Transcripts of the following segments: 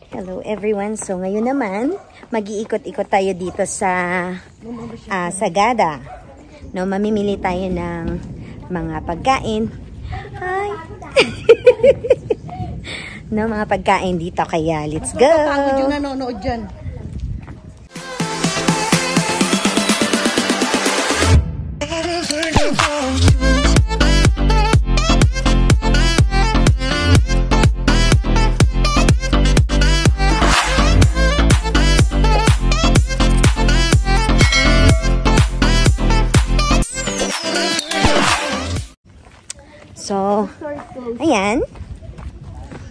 Hello everyone. So ngayon naman, mag-iikot-ikot tayo dito sa Sagada. No, mamimili tayo ng mga pagkain. Hi. No, mga pagkain dito kaya let's go. Pagod yung nanonood dyan. So, ayan.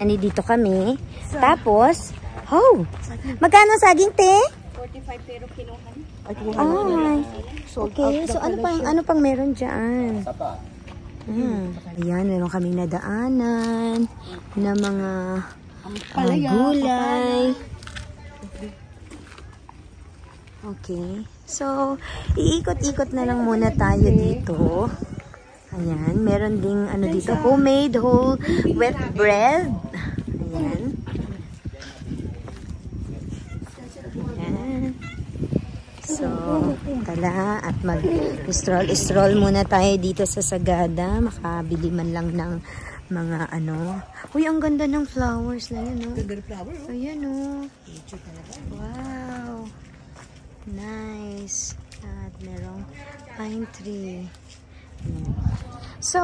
Dito kami. Tapos, magkano saging, te? 45 pero kinuhan. Ay, okay. So, ano pang meron dyan? Ayan, meron kami nadaanan na mga gulay. Okay. So, iikot-ikot na lang muna tayo dito. Ayan, meron ding dito, homemade whole wheat bread. Ayan. Ayan. So, tala at mag-stroll muna tayo dito sa Sagada. Makabili man lang ng mga Uy, ang ganda ng flowers na yun, no? Ganda ng flower, oh. Ayan, no? Wow. Nice. At merong pine tree. So,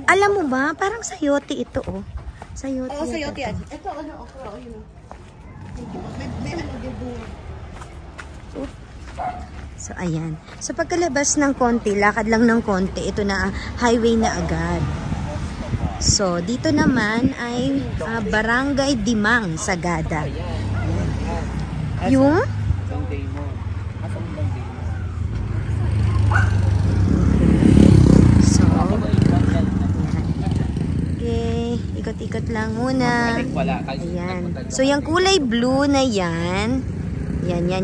alam mo ba, parang sayote ito, oh. Sayote. Oo, sayote yan. Ito, okra, yun. May dito. So, ayan. So, pagkalabas ng konti, lakad lang ng konti, ito na, highway na agad. So, dito naman ay Barangay Dimang, Sagada. Yung? Ikot-ikot lang muna. Ayan. So, yung kulay blue na yan. Yan.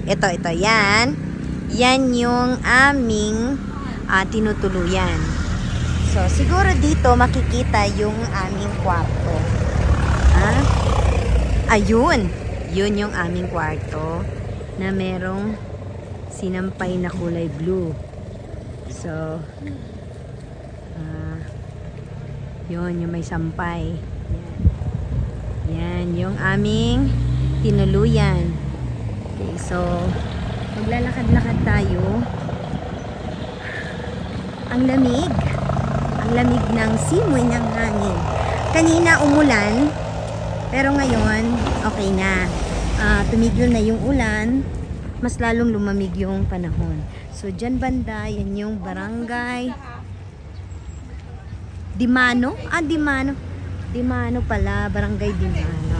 Ito, yan. Yan yung aming tinutuluyan. So, siguro dito makikita yung aming kwarto. Ayun. Yun yung aming kwarto na merong sinampay na kulay blue. So, yun, yung may sampay. Yan, yung aming tinuluyan. Okay, so, maglalakad-lakad tayo. Ang lamig. Ang lamig ng simoy ng hangin. Kanina umulan, pero ngayon, okay na. Tumigil na yung ulan, mas lalong lumamig yung panahon. So, dyan banda, yan yung barangay Dimano? Dimano. Dimano pala. Barangay Dimano.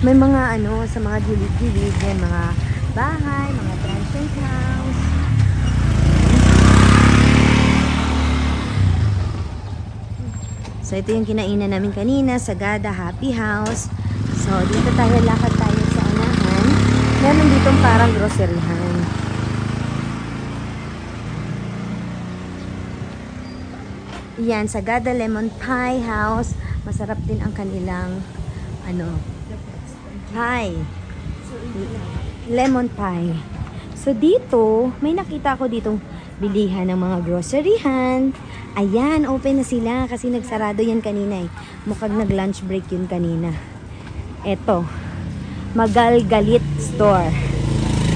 May mga sa mga gilid-gilid. May mga bahay, mga transient house. So, ito yung kinainan namin kanina. Sagada Happy House. So, dito tayo, lakad tayo sa unahan. Meron ditong parang groceryhan. Yan, Sagada Lemon Pie House. Masarap din ang kanilang pie. Lemon pie. So dito, may nakita ko ditong bilihan ng mga groceryhan. Ayan, open na sila kasi nagsarado yan kanina eh. Mukhang nag-lunch break yun kanina. Eto, Magalgalit Store.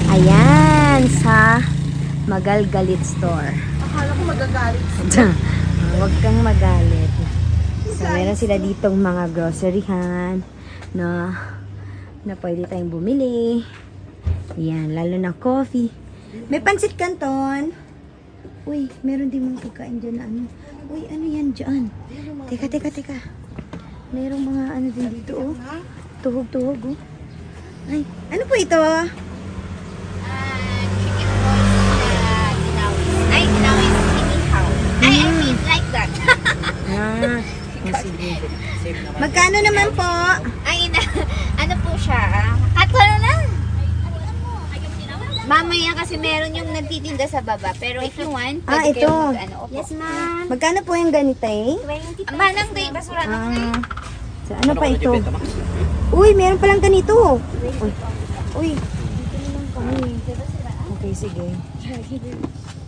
Ayan, sa Magalgalit Store. Akala ko magagalit. Huwag kang magalit. So, meron sila ditong mga groceryhan na pwede tayong bumili. Yan, lalo na coffee. May pansit canton. Uy, meron din mga pagkain dyan na Uy, ano yan dyan? Teka. Merong mga din dito, oh. Tuhog, oh. Ay, ano po ito? Magkano naman po? Ay, ano po siya? Katlo lang. Mamaya mamaya kasi meron yung nagtitinda sa baba. Pero if you want, Ah, pwede ito. kayong opo. Yes, ma'am. Magkano po yung ganito eh? 20 Ang manang day, basura ng day. So, ano pa ito? Uy, meron palang ganito. Uy. Okay, sige.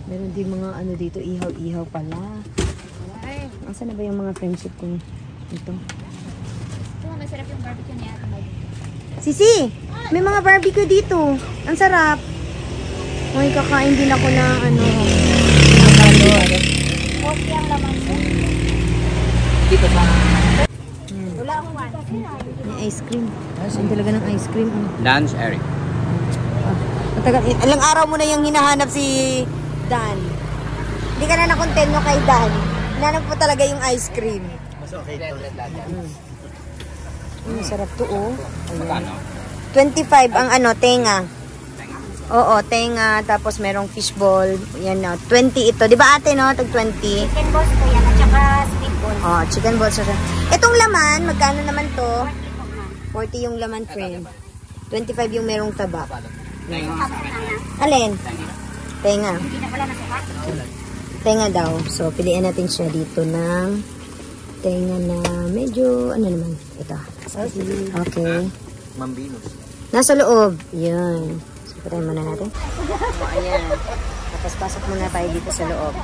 Meron din mga ano dito, ihaw-ihaw pala. Nasaan na ba yung mga friendship ko ito? Ito, masarap yung barbecue niya. Sisi, may mga barbecue dito. Ang sarap. Uy, kakain din ako ng ano. Coffee ang laman ko. Dito sa Wala akong one. May ice cream. Ang talaga ng ice cream. lunch area. Matagal, ilang araw mo na yung hinahanap si Dan. Hindi ka na nakontento kay Dan. Hinanap mo talaga yung ice cream. Mas okay ito. Sarap to oh. Magkano? 25 ang ano, tenga. Oo, tenga. Tapos merong fishball. Yan na. 20 ito. Di ba ate no? Tag 20. Chicken balls po yan at saka sweet balls. Oh, chicken balls. Itong laman, magkano naman to? 40 yung laman, friend. 25 yung merong taba. Alin? Tenga. Hindi na pala nasukat. Tenga daw. So, piliin natin siya dito ng tenga na medyo, ano naman, ito. Okay. Mambinos. Nasa loob. Yan. So, patayin muna natin. So, ayan. Tapos, pasok muna tayo dito sa loob.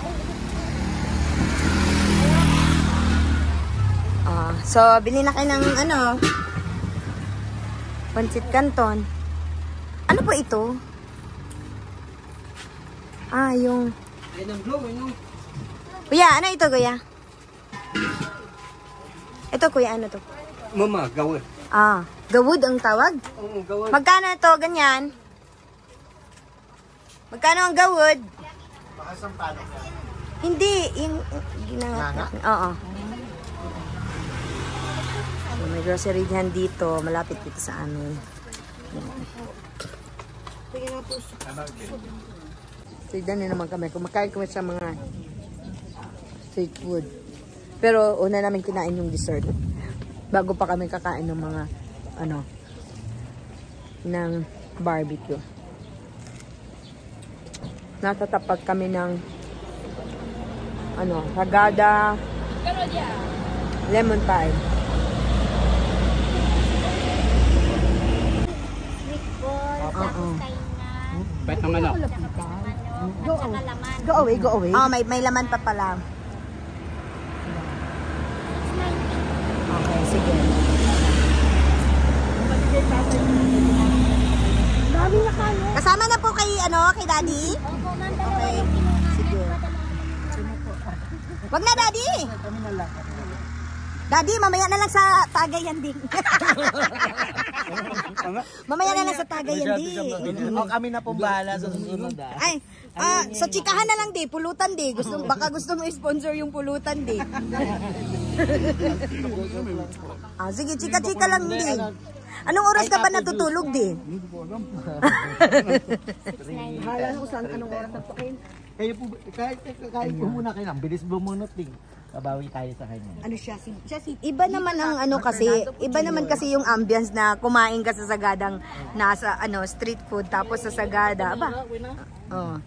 So, bili na kayo ng, ano, pancit canton. Ano po ito? Ah, yung... Yan ang blue, ano? Kuya, ano ito, kuya? Ito, kuya, ano to? Mama, gawin. Ah, gawud ang tawag? Oo, gawin. Magkano ito, ganyan? Magkano ang gawud? Hindi, yung ginangat. Oo. So, may grocery dyan dito, malapit dito sa amin. Tignan nyo naman kami, kumakain kami sa mga street food. Pero una namin kinain yung dessert. Bago pa kami kakain ng mga, ano, ng barbecue. Nasa tapat kami ng, ano, Sagada, lemon pie. Sweet balls, tapos kainan. Bet ng ano? At saka laman. Go away, go away. Oh, may laman pa pala. Okay, sige. Kasama na po kay, ano, kay Daddy? Opo, ma'am. Okay. Sige. Wag na, Daddy! Daddy, mamaya na lang sa Tagayan din. Mamaya na lang sa Tagayan din. O kami na po bahala sa susunod. Ay, sa chikahan na lang di, pulutan di. Baka gusto mo i-sponsor yung pulutan di. Sige, chika-chika lang di. Anong oras ka ba natutulog di? Hala ko saan anong oras na po kayo? Kayo po, kahit po muna kayo lang, bilis bumunot din. Babawi tayo sa kanya. Ano siya? Iba naman ang ano kasi, iba naman kasi yung ambience na kumain ka sa Sagadang nasa ano street food tapos sa Sagada. Aba. Oh.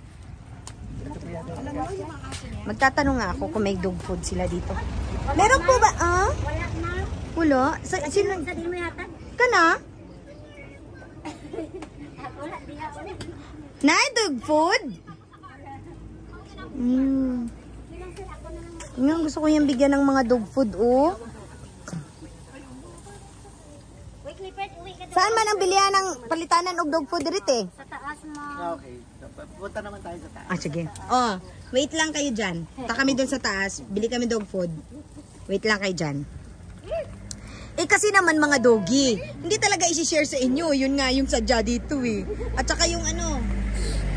Magtatanong nga ako kung may dog food sila dito. Meron po ba? Ah? Wala na. Wala? Sino? Sa din mo yata? Kana? Wala, di ako. Na dog food? Ngayon, gusto ko yung bigyan ng mga dog food, oh. Wait, Clifford, uwi ka doon. Saan man ang bilihan ng palitanan og dog food dito eh? Sa taas mo. Okay, punta naman tayo sa taas. Ah, sige. Oh, wait lang kayo dyan. Ta kami doon sa taas. Bili kami dog food. Wait lang kayo dyan. Eh kasi naman mga doggy, hindi talaga isi-share sa inyo. Yun nga yung sadya dito eh. At saka yung ano,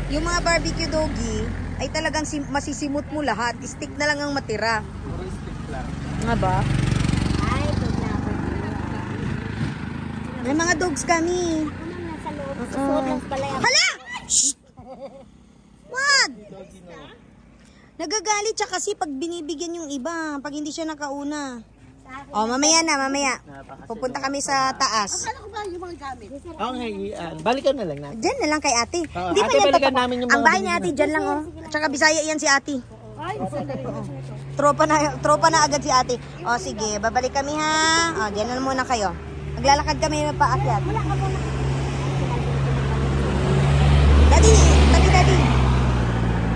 yung mga barbecue doggy, ay talagang masisimot mo lahat. Stick na lang ang matira. Puro stick lang. Nga ba? Ay, tugla ko. May mga dogs kami. Ako naman nasa loob. Susuot lang pala yan. Hala! Shh! Wag! Nagagalit siya kasi pag binibigyan yung iba, pag hindi siya nakauna. O, mamaya na, mamaya. Pupunta kami sa taas. Ano ko ba yung mga gamit? Okay, balikan na lang natin. Diyan na lang kay ate. Oo, Hindi pa ate, yan balikan totoo. namin yung Ang mga bahay ni ate dyan lang, oh. At saka Bisaya yan si ate. Tropa na agad si ate. O, sige, babalik kami ha. O, dyan na muna kayo. Maglalakad kami paakyat. Daddy, daddy.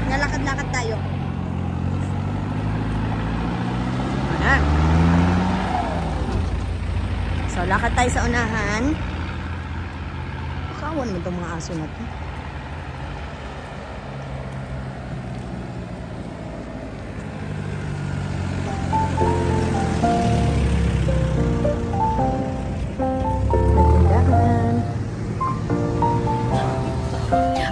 Nalakad-lakad tayo. Ano? So, lakad tayo sa unahan. Kawa naman itong mga aso na ito.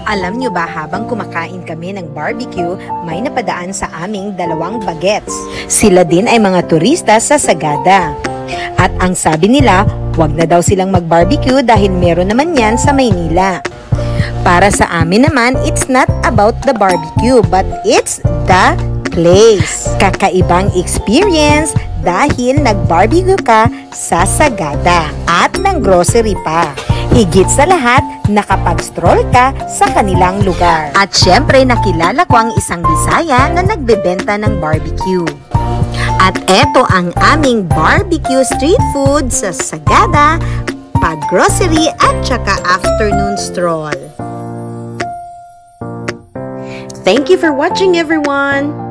Alam nyo ba, habang kumakain kami ng barbecue, may napadaan sa aming 2 bagets. Sila din ay mga turista sa Sagada. At ang sabi nila, wag na daw silang mag-barbecue dahil meron naman yan sa Maynila. Para sa amin naman, it's not about the barbecue, but it's the place. Kakaibang experience dahil nag-barbecue ka sa Sagada at ng grocery pa. Higit sa lahat, nakapag-stroll ka sa kanilang lugar. At syempre, nakilala ko ang isang Bisaya na nagbebenta ng barbecue. At eto ang aming barbecue street food sa Sagada, pag-grocery at saka afternoon stroll. Thank you for watching, everyone!